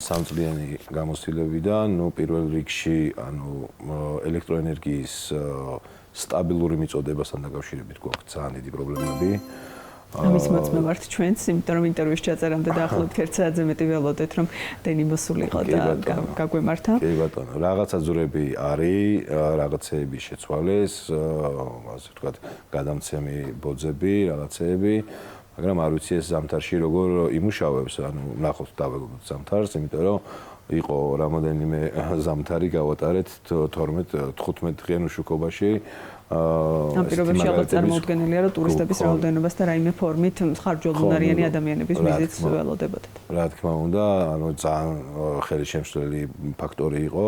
სამწლიანი გამოცდილებიდან, პირველ რიგში, ელექტროენერგიის სტაბილური მიწოდებასთან დაკავშირებით გვაქვს ძალიან დიდი პრობლემები. ამის მოწმე ვართ ჩვენც, იმიტომ რომ ინტერვიუს ჩაწერამდე დაახლოებით 1 საათზე მეტი ველოდეთ, რომ დენი მოსულიყო და გაგვემართა. კი ბატონო, რაღაცა ძვრები არის, რაღაცეები შეცვალეს, ასე ვთქვათ, გადამცემი ბოძები, რაღაცეები, მაგრამ არ ვიცი ეს ზამთარში როგორ იმუშავებს, ნახოთ დავეგოთ ზამთარს, იმიტომ რომ იყო რამოდენიმე ზამთარი გავატარეთ 12-15 დღიან უშუქობაში. ამ პირობებში ალბათ წარმოუდგენელია, რომ ტურისტების რაოდენობას და რაიმე ფორმით ხარჯულუნარიანი ადამიანების ვიზიტს ველოდებოდეთ. რა თქმა უნდა, ძალიან ხელშემშლელი ფაქტორი იყო.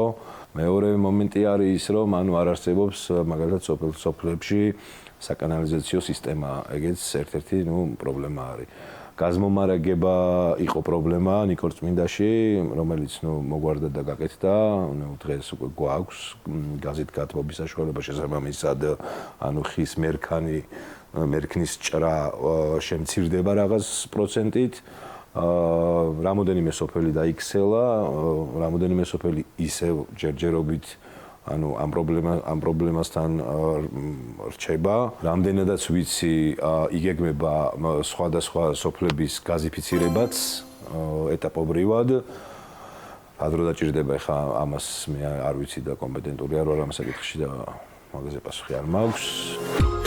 მეორე მომენტი არის ის, რომ არ არსებობს მაგალითად სოფლებში საკანალიზაციო სისტემა. ეგეც ერთ-ერთი პრობლემა არის. გაზმომარაგება იყო პრობლემა ნიკორწმინდაში, რომელიც მოგვარდა და გაკეთდა. დღეს უკვე გვაქვს გაზით გათბობის საშუალება შესაბამისად, ხის მერქნის ჭრა შემცირდება რაღაც პროცენტით. რამოდენიმე სოფელი დაიქცელა, რამოდენიმე სოფელი ისევ ჯერჯერობით ამ პრობლემასთან რჩება. რამდენადაც ვიცი, იგეგმება სხვადასხვა სოფლების გაზიფიცირებაც ეტაპობრივად. ადრო დაჭირდება ხა ამას მე არ ვიცი და კომპეტენტური არ ვარ ამ საკითხში და მაგაზე პასუხი არ მაქვს.